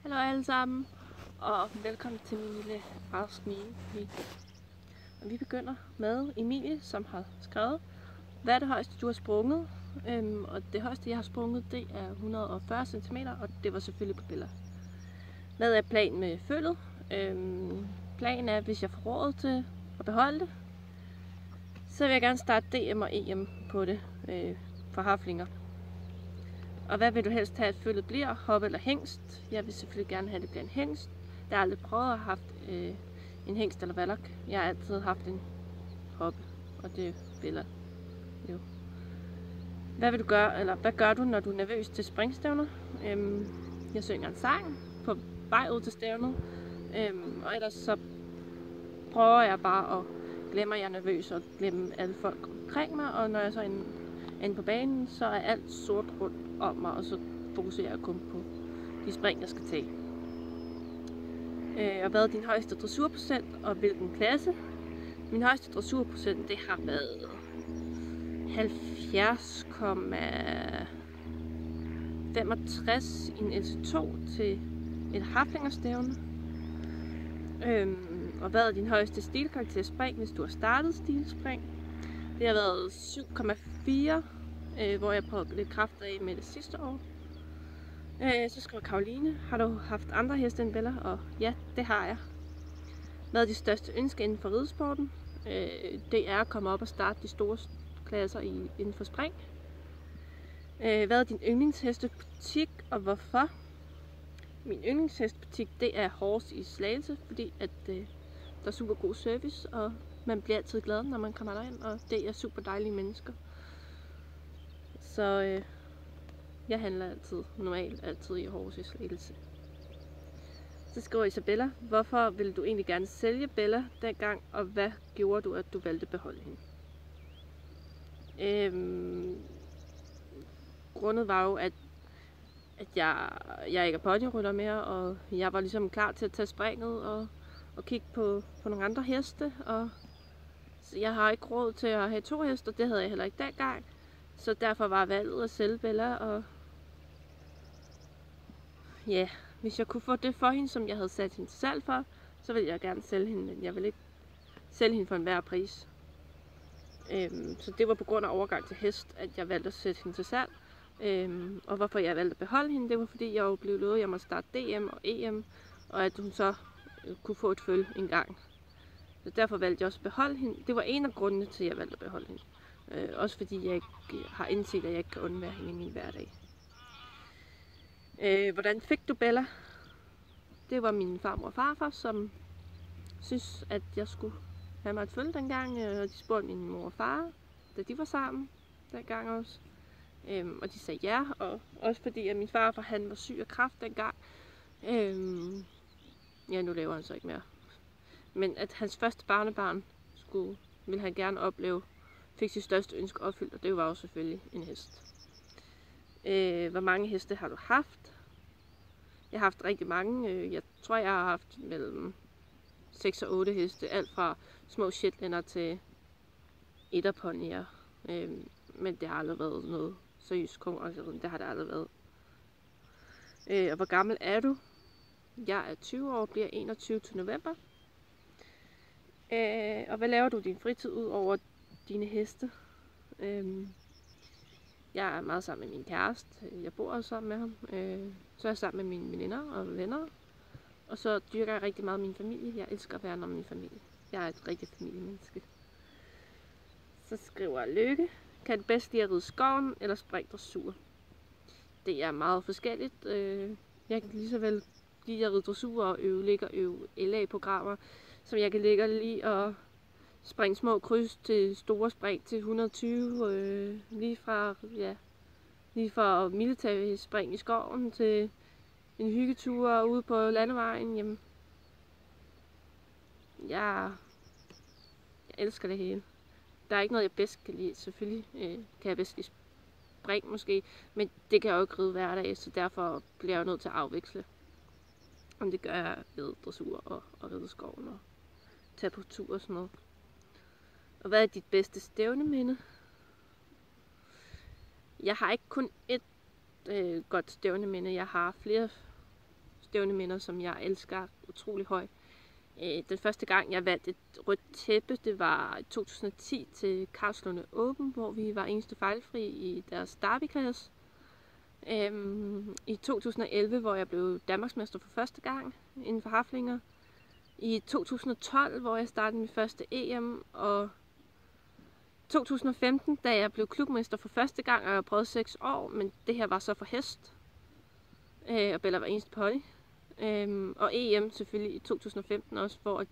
Hallo alle sammen, og velkommen til min lille Ask Me video. Og vi begynder med Emilie, som har skrevet, hvad er det højeste du har sprunget? Og det højeste jeg har sprunget, det er 140 cm, og det var selvfølgelig på Bella. Hvad er planen med følget? Planen er, hvis jeg får råd til at beholde det, så vil jeg gerne starte DM og EM på det for haflinger. Og hvad vil du helst have, at følget bliver? Hoppe eller hængst? Jeg vil selvfølgelig gerne have, at det bliver en hængst. Jeg har aldrig prøvet at have haft en hængst eller valak. Jeg har altid haft en hoppe, og det er Bella. Jo. Hvad vil du gøre, eller hvad gør du, når du er nervøs til springstævner? Jeg synger en sang på vej ud til stævnet. Og ellers så prøver jeg bare at glemme, at jeg er nervøs og glemme alle folk omkring mig. Og når jeg så er inde på banen, så er alt sort rundt om mig, og så fokuserer jeg kun på de spring, jeg skal tage. Og hvad er din højeste dressurprocent, og hvilken klasse? Min højeste dressurprocent, det har været 70,65 i en LC2 til et haflingerstævne. Og hvad er din højeste stilkarakter spring, hvis du har startet stilspring? Det har været 7,4, hvor jeg prøvede lidt kræfter af med det sidste år. Så skriver Karoline, har du haft andre heste end Bella? Og ja, det har jeg. Hvad er dit største ønske inden for ridesporten? Det er at komme op og starte de store klasser inden for spring. Hvad er din yndlingshestebutik, og hvorfor? Min yndlingshestebutik, det er Horse i Slagelse, fordi at der er super god service, og man bliver altid glad, når man kommer derind, og det er super dejlige mennesker. Så jeg handler normalt altid i Horse i Slagelse. Så skriver Isabella, hvorfor ville du egentlig gerne sælge Bella dengang, og hvad gjorde du, at du valgte at beholde hende? Grundet var jo, at jeg ikke er ponyrytter mere, og jeg var ligesom klar til at tage springet og kigge på nogle andre heste, og jeg har ikke råd til at have 2 heste, og det havde jeg heller ikke dengang. Så derfor var valget at sælge Bella, og ja, hvis jeg kunne få det for hende, som jeg havde sat hende til salg for, så ville jeg gerne sælge hende, men jeg ville ikke sælge hende for enhver pris. Så det var på grund af overgang til hest, at jeg valgte at sætte hende til salg. Og hvorfor jeg valgte at beholde hende, det var fordi jeg jo blev lovet, at jeg måtte starte DM og EM, og at hun så kunne få et følge en gang. Så derfor valgte jeg også at beholde hende. Det var en af grundene til, at jeg valgte at beholde hende. Også fordi jeg ikke har indset, at jeg ikke kan undvære hende i min hverdag. Hvordan fik du Bella? Det var min farmor og farfar, som synes, at jeg skulle have mig et følge dengang. Og de spurgte min mor og far, da de var sammen dengang også. Og de sagde ja, og også fordi at min farfar han var syg af kræft dengang. Ja, nu lever han så ikke mere. Men at hans første barnebarn ville han gerne opleve, fik sit største ønske opfyldt, og det var jo selvfølgelig en hest. Hvor mange heste har du haft? Jeg har haft rigtig mange. Jeg tror, jeg har haft mellem 6 og 8 heste. Alt fra små shetlænder til etterponyer. Men det har aldrig været noget seriøst konkurrenceriden. Det har det aldrig været. Og hvor gammel er du? Jeg er 20 år, bliver 21 til november. Og hvad laver du i din fritid ud over dine heste? Jeg er meget sammen med min kæreste. Jeg bor også sammen med ham. Så er jeg sammen med mine veninder og venner. Og så dyrker jeg rigtig meget min familie. Jeg elsker at være om min familie. Jeg er et rigtigt familiemenneske. Så skriver Lykke. Kan du bedst lide at ride skoven eller springdressur? Det er meget forskelligt. Jeg kan lige så vel lide at ride dressur og øve LA-programmer, som jeg kan ligge og lige og springe små kryds til store spring til 120, lige fra militære spring i skoven til en hyggetur ude på landevejen. Jamen, jeg elsker det hele. Der er ikke noget, jeg bedst kan lide. Selvfølgelig kan jeg bedst lide spring måske, men det kan jeg jo ikke ride hver dag, så derfor bliver jeg jo nødt til at afveksle. Og det gør jeg ved dressur og ride skoven og tage på tur og sådan noget. Og hvad er dit bedste stævneminde? Jeg har ikke kun et godt stævneminde. Jeg har flere stævneminder, som jeg elsker utrolig højt. Den første gang, jeg valgte et rødt tæppe, det var i 2010 til Karlslunde Open, hvor vi var eneste fejlfri i deres derbyklasse. I 2011, hvor jeg blev Danmarksmester for første gang inden for haflinger. I 2012, hvor jeg startede min første EM, og 2015, da jeg blev klubmester for første gang, og jeg prøvede 6 år, men det her var så for hest. Og Bella var eneste pony. Og EM selvfølgelig i 2015 også, hvor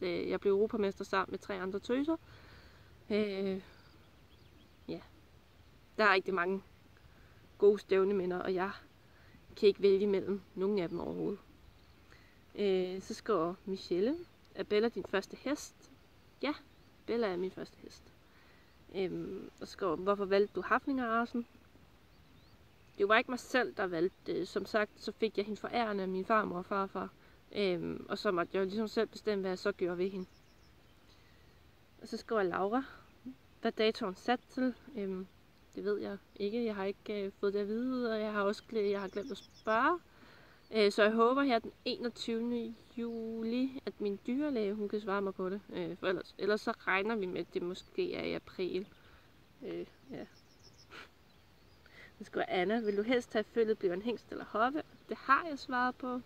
jeg blev europamester sammen med 3 andre tøser. Ja, der er rigtig mange gode stævneminder, og jeg kan ikke vælge mellem nogen af dem overhovedet. Så skriver Michelle, er Bella din første hest? Ja, Bella er min første hest. Og skriver, hvorfor valgte du haflingerracen? Det var ikke mig selv, der valgte det. Som sagt, så fik jeg hende forærende af min farmor og farfar. Og så måtte jeg ligesom selv bestemme, hvad jeg så gjorde ved hende. Og så skriver Laura, hvad datoen sat til? Det ved jeg ikke. Jeg har ikke fået det at vide, og jeg har glemt at spørge. Så jeg håber her den 21. juli, at min dyrlæge hun kan svare mig på det. For ellers så regner vi med, at det måske er i april. Ja. Det skal være Anna. Vil du helst have følget bliver en hingst eller hoppe? Det har jeg svaret på.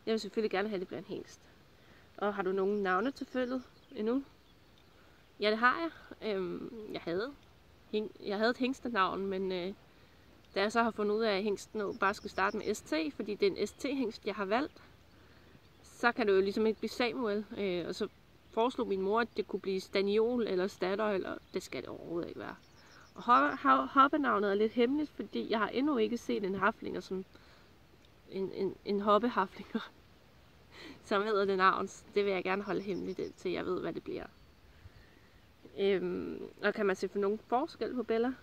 Jeg vil selvfølgelig gerne have, at det bliver en hingst. Og har du nogen navne til følget endnu? Ja, det har jeg. Jeg havde et hingstenavn, men da jeg så har fundet ud af, at hingsten nu bare skal starte med ST, fordi det er en ST-hingst, jeg har valgt, så kan det jo ligesom ikke blive Samuel. Og så foreslog min mor, at det kunne blive Staniol eller Statoil, og det skal det overhovedet ikke være. Og hoppenavnet er lidt hemmeligt, fordi jeg har endnu ikke set en haflinger som en hoppehaflinger, som hedder det navn. Det vil jeg gerne holde hemmeligt, til jeg ved, hvad det bliver. Og kan man se for nogen forskel på Bella?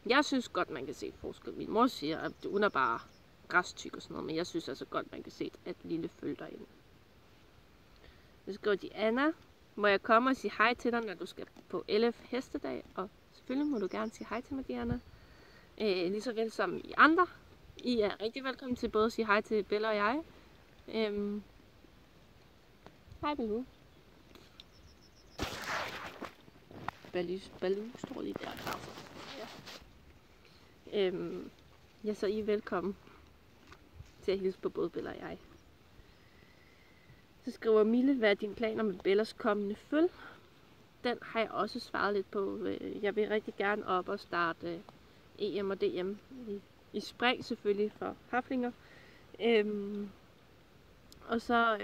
Jeg synes godt, man kan se forskel. Min mor siger, at hun er bare græstyk og sådan noget, men jeg synes altså godt, man kan se et lille føl derinde. Så skriver de, Anna, må jeg komme og sige hej til dig, når du skal på LF Hestedag? Og selvfølgelig må du gerne sige hej til mig, Diana. Lige så vel som I andre. I er rigtig velkommen til både at sige hej til Bella og jeg. Hej Baloo. Baloo står lige der. Ja. Ja, så I er velkommen til at hilse på både Bella og jeg. Så skriver Mille, hvad er dine planer med Bellas kommende føl? Den har jeg også svaret lidt på. Jeg vil rigtig gerne op og starte EM og DM i spring selvfølgelig for haflinger. Og så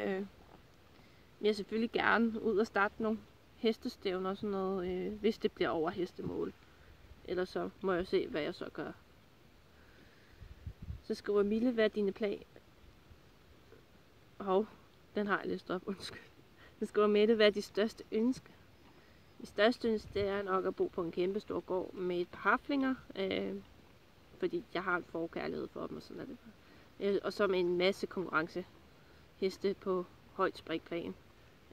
vil jeg selvfølgelig gerne ud og starte nogle hestestævner og sådan noget, hvis det bliver over hestemål. Ellers så må jeg se, hvad jeg så gør. Så skriver Mille, hvad er dine planer? Den har jeg læst op, undskyld. Så skriver Mette, hvad er de største ønsker? De største ønsker, det er nok at bo på en kæmpe stor gård med et par haflinger. Fordi jeg har en forkærlighed for dem, og sådan er det. Og så med en masse konkurrenceheste på højt springplan.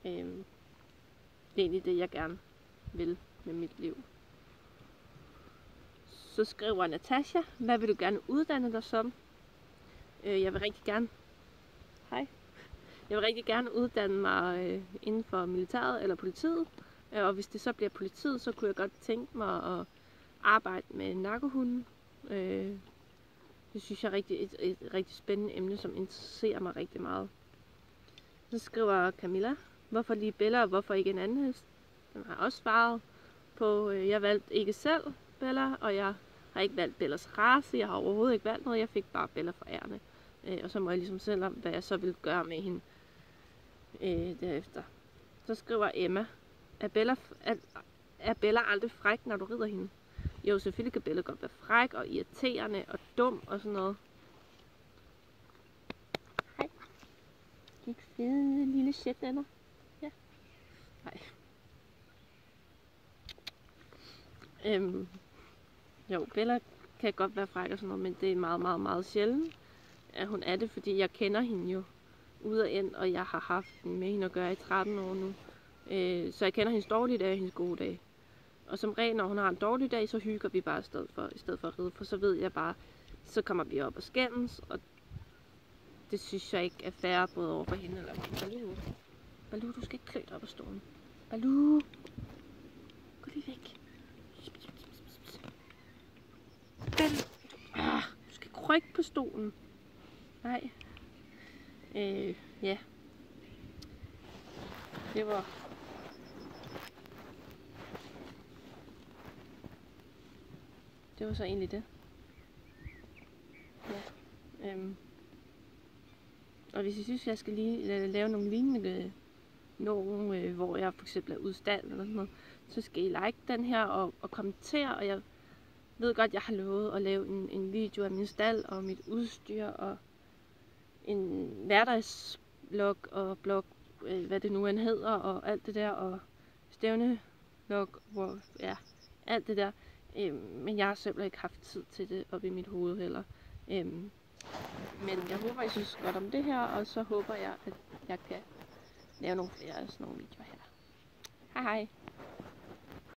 Det er egentlig det, jeg gerne vil med mit liv. Så skriver Natasha, hvad vil du gerne uddanne dig som? Jeg vil rigtig gerne uddanne mig inden for militæret eller politiet. Og hvis det så bliver politiet, så kunne jeg godt tænke mig at arbejde med narkohunden. Det synes jeg er et rigtig spændende emne, som interesserer mig rigtig meget. Så skriver Camilla, hvorfor lige Bella, og hvorfor ikke en anden hest? Den har også svaret på, jeg valgte ikke selv Bella, og jeg har ikke valgt Bellas race. Jeg har overhovedet ikke valgt noget, jeg fik bare Bella forærende. Og så må jeg ligesom selv om, hvad jeg så vil gøre med hende derefter. Så skriver Emma, er Bella aldrig fræk, når du rider hende? Jo, selvfølgelig kan Bella godt være fræk og irriterende og dum og sådan noget. Hej. Gik fede lille shetlander. Ja. Hej. Jo, Bella kan godt være fræk og sådan noget, men det er meget, meget, meget sjældent, at hun er det, fordi jeg kender hende jo ud og ind, og jeg har haft med hende at gøre i 13 år nu. Så jeg kender hendes dårlige dage og hendes gode dage. Og som regel, når hun har en dårlig dag, så hygger vi bare i stedet for at ride, for så ved jeg bare, så kommer vi op og skændes, og det synes jeg ikke er fair, både over for hende eller mig. Baloo, du skal ikke klø dig op af stolen. Baloo, gå lige væk. Du skal ikke rykke på stolen. Nej. Ja. Det var... Det var så egentlig det. Ja. Og hvis I synes, jeg skal lige lave nogle lignende hvor jeg for eksempel er ude i stald eller sådan noget, så skal I like den her og kommentere. Og jeg ved godt, jeg har lovet at lave en video af min stald og mit udstyr og en hverdagsblog og blog, hvad det nu end hedder, og alt det der, og stævneblog, hvor, ja, alt det der. Men jeg har simpelthen ikke haft tid til det op i mit hoved heller. Men jeg håber, I synes godt om det her, og så håber jeg, at jeg kan lave nogle flere af sådan nogle videoer her. Hej hej!